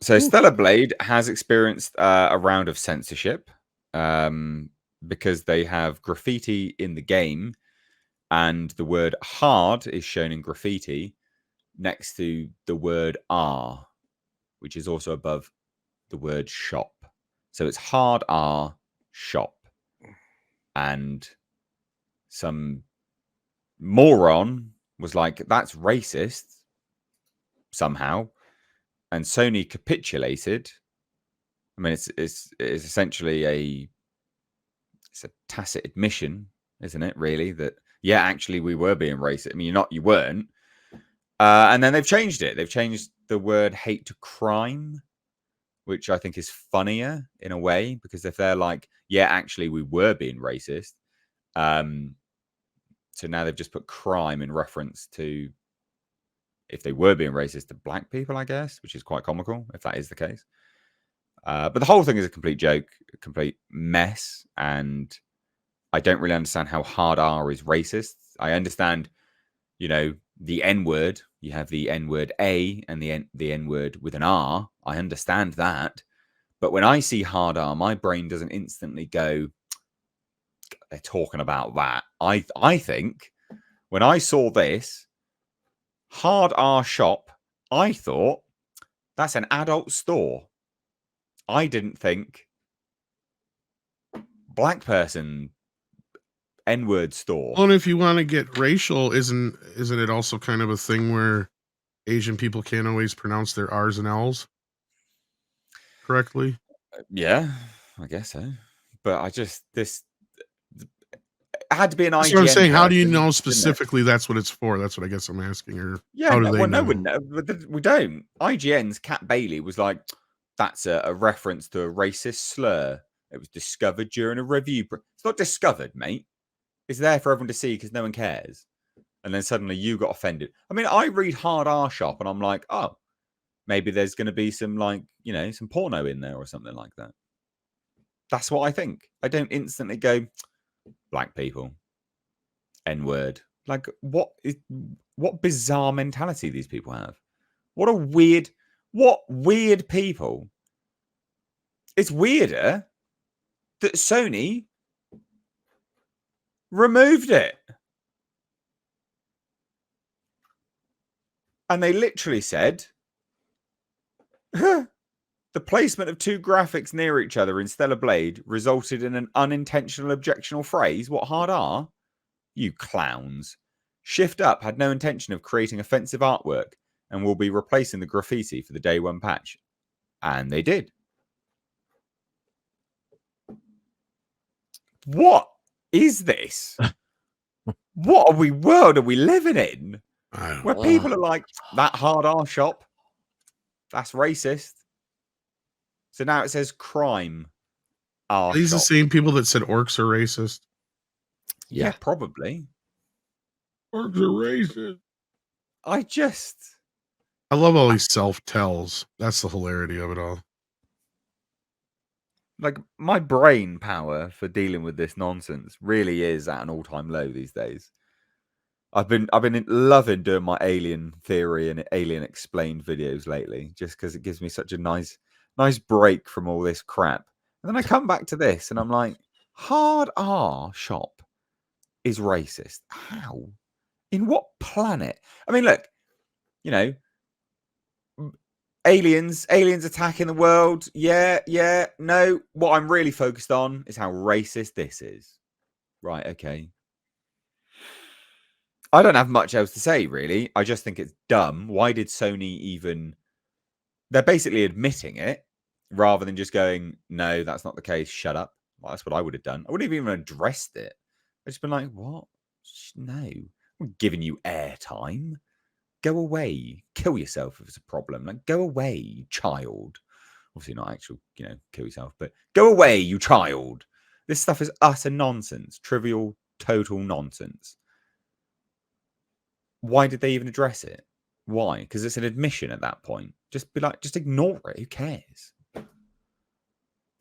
So Stellar Blade has experienced a round of censorship because they have graffiti in the game, and the word hard is shown in graffiti next to the word R, which is also above the word shop. So it's hard R shop. And some moron was like, that's racist somehow. And Sony capitulated. I mean, it's essentially a tacit admission, isn't it? Really, that yeah, actually, we were being racist. I mean, you weren't. And then they've changed it. They've changed the word hate to crime, which I think is funnier in a way, because if they're like, yeah, actually, we were being racist. So now they've just put crime in reference to if they were being racist to black people, I guess, which is quite comical if that is the case. But the whole thing is a complete joke, a complete mess, and I don't really understand how hard R is racist. I understand, the N word. You have the N word A and the N word with an R. I understand that, but when I see hard R, my brain doesn't instantly go, they're talking about that. I think when I saw this hard R shop, I thought that's an adult store. I didn't think black person N-word store. Well, and if you want to get racial, isn't it also kind of a thing where Asian people can't always pronounce their R's and L's correctly? Yeah, I guess so. But this had to be an That's what I'm IGN saying. How do you person, know didn't it? specifically that's what it's for? That's what I guess I'm asking. Or Yeah, how do they no know? one knows. We don't. IGN's Cat Bailey was like, that's a reference to a racist slur. It was discovered during a review. It's not discovered, mate. It's there for everyone to see because no one cares. And then suddenly you got offended. I mean, I read Hard R Shop and I'm like, oh, maybe there's going to be some some porno in there or something like that. That's what I think. I don't instantly go, black people, N word. Like, what bizarre mentality these people have? What weird people. It's weirder that Sony removed it. And they literally said, the placement of two graphics near each other in Stellar Blade resulted in an unintentional objectionable phrase. What hard R? You clowns. Shift Up had no intention of creating offensive artwork and will be replacing the graffiti for the day one patch. And they did. What is this? What world are we living in? Where people are like, that hard R shop, that's racist. So now it says crime R Are these shop. the same people that said orcs are racist? Yeah, probably. Orcs are racist. I love all these self-tells. That's the hilarity of it all. Like, my brain power for dealing with this nonsense really is at an all-time low these days. I've been loving doing my alien theory and alien explained videos lately, just because it gives me such a nice break from all this crap. And then I come back to this, and I'm like, hard R shop is racist. How? In what planet? I mean, look, aliens attacking the world. Yeah. No, what I'm really focused on is how racist this is. Right? Okay. I don't have much else to say, really. I just think it's dumb. Why did Sony even... They're basically admitting it rather than just going, no, that's not the case. Shut up. Well, that's what I would have done. I wouldn't have even addressed it. I'd just been like, what? No. I'm giving you airtime. Go away. Kill yourself if it's a problem. Like, go away, child. Obviously not actual, kill yourself, but go away, you child. This stuff is utter nonsense. Trivial, total nonsense. Why did they even address it? Why? Because it's an admission at that point. Just be like, just ignore it. Who cares?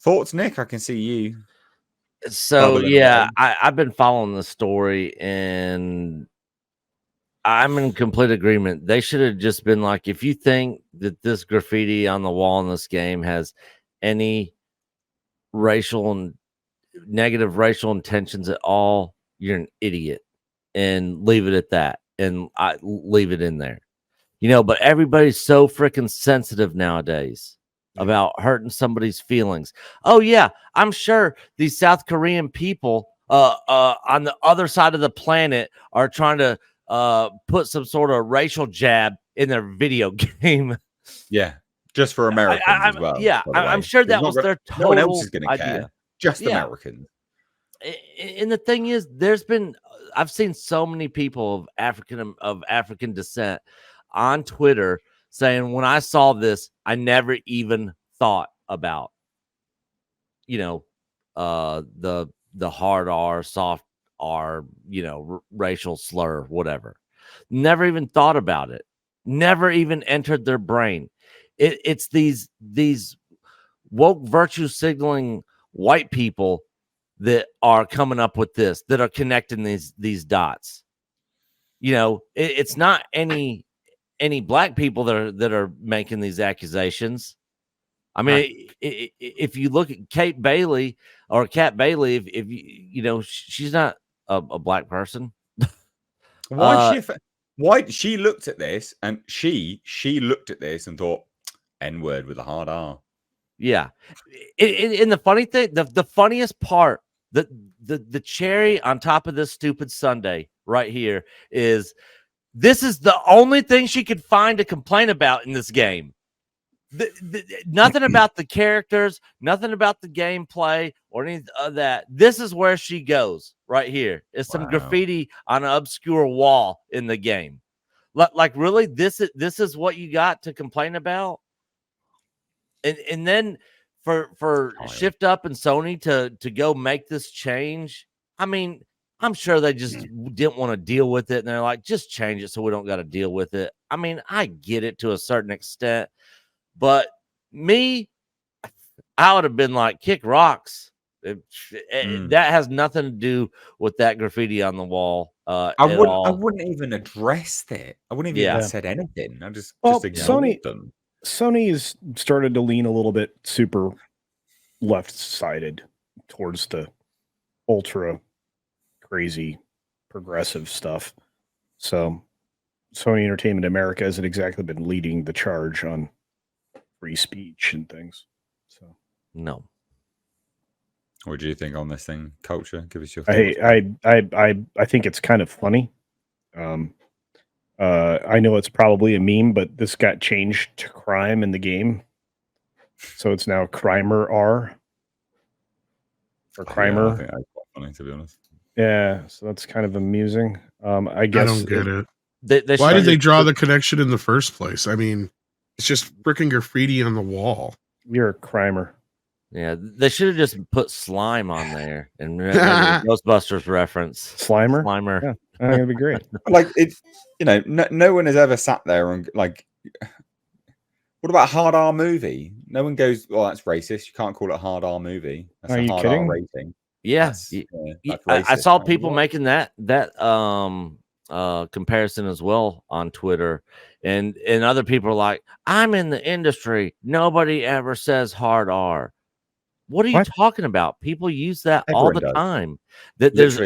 Thoughts, Nick? I can see you. So yeah, I've been following the story, and I'm in complete agreement. They should have just been like, if you think that this graffiti on the wall in this game has any racial and negative racial intentions at all, you're an idiot, and leave it at that, and I leave it in there. But everybody's so freaking sensitive nowadays about hurting somebody's feelings. Oh yeah, I'm sure these South Korean people on the other side of the planet are trying to put some sort of racial jab in their video game. Yeah, just for Americans as well. Yeah, By the way, I'm sure it's that not was their no one else is total going to idea. care. Just Yeah. Americans. And the thing is, I've seen so many people of African descent on Twitter saying, when I saw this, I never even thought about, the hard R, soft R, racial slur, whatever. Never even thought about it. Never even entered their brain. It's these woke virtue signaling white people that are coming up with this, that are connecting these dots. It's not any black people that are making these accusations. I mean, if you look at Kat Bailey, if she's not a black person. Why she looked at this and she looked at this and thought N-word with a hard R. Yeah. And the funny thing, the funniest part, the cherry on top of this stupid Sunday right here is, this is the only thing she could find to complain about in this game. Nothing about the characters, nothing about the gameplay or any of that. This is where she goes right here. It's some graffiti on an obscure wall in the game. Like really, this is what you got to complain about? And then for Shift Up and Sony to go make this change, I mean, I'm sure they just didn't want to deal with it, and they're like, just change it so we don't got to deal with it. I mean, I get it to a certain extent, but me, I would have been like, kick rocks. That has nothing to do with that graffiti on the wall. I wouldn't even address it. I wouldn't even said anything. I just ignored them. Sony has started to lean a little bit super left-sided towards the ultra crazy progressive stuff. So Sony Entertainment America hasn't exactly been leading the charge on free speech and things. So no. What do you think on this thing, Culture? Give us your thoughts. I think it's kind of funny. I know it's probably a meme, but this got changed to crime in the game. So it's now Crimer R. Or Crimer. Yeah, I think that's quite funny, to be honest. Yeah, so that's kind of amusing. I guess I don't get it. Why did they draw the connection in the first place? I mean, it's just freaking graffiti on the wall. You're a Crimer. Yeah, they should have just put slime on there and Ghostbusters reference. Slimer. Yeah, that'd be great. Like, it's no one has ever sat there and like, what about a hard R movie? No one goes, "Oh, that's racist. You can't call it a hard R movie. That's Are a you hard kidding? R rating." Yeah, that's I saw people making that comparison as well on Twitter, and other people are like, "I'm in the industry. Nobody ever says hard R." What are you talking about? People use that all the time. There's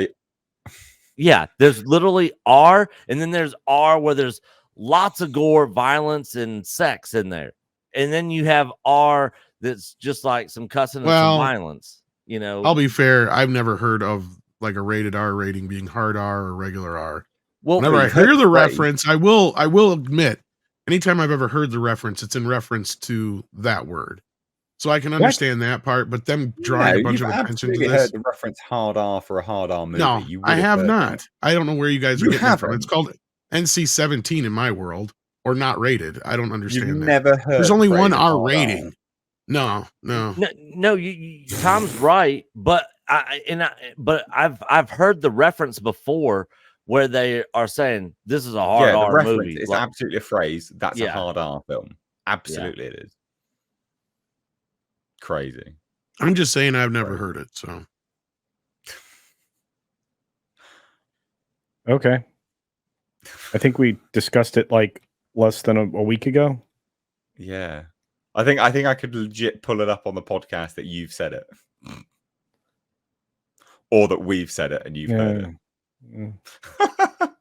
literally R, and then there's R where there's lots of gore, violence, and sex in there, and then you have R that's just like some cussing and some violence. I'll be fair. I've never heard of like a rated R rating being hard R or regular R. Well, whenever I hear the reference, I will admit, anytime I've ever heard the reference, it's in reference to that word. So I can understand that part, but them drawing a bunch of attention to this. Heard the reference hard R for a hard R movie. No, I have not. I don't know where you guys are getting it from. It's called NC-17 in my world, or not rated. I don't understand that. Never heard. There's only one R rating. No. Tom's right, but I've heard the reference before where they are saying this is a hard R movie. It's absolutely a phrase. That's a hard R film. Absolutely, it is. Crazy. I'm just saying I've never heard it. So okay. I think we discussed it like less than a week ago. Yeah. I think I could legit pull it up on the podcast that you've said it. Or that we've said it and you've heard it.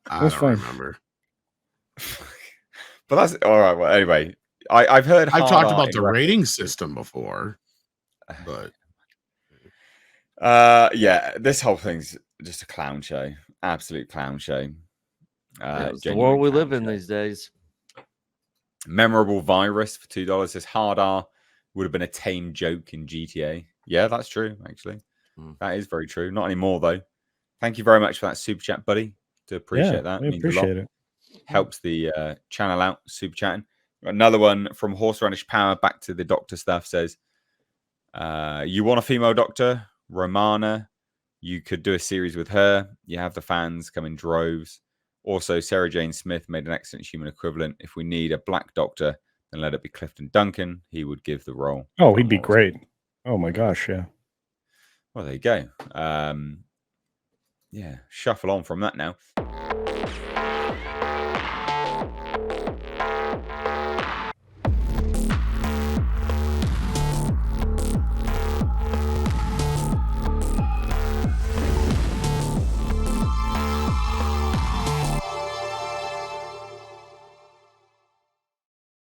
I That's don't fine. remember. But that's all right. Well, anyway, I've heard. I've talked about the rating system before, but yeah, this whole thing's just a clown show, absolute clown show. It's the world we live in these days. Memorable virus for $2 says hard R would have been a tame joke in GTA. Yeah, that's true. Actually, that is very true. Not anymore though. Thank you very much for that super chat, buddy. Do appreciate that. We appreciate it. Helps the channel out. Super chatting. Another one from Horseradish Power. Back to the doctor stuff. Says, you want a female doctor, Romana? You could do a series with her. You have the fans come in droves. Also, Sarah Jane Smith made an excellent human equivalent. If we need a black doctor, then let it be Clifton Duncan. He would give the role. Oh, he'd be great. Oh my gosh, yeah. Well, there you go. Yeah, shuffle on from that now.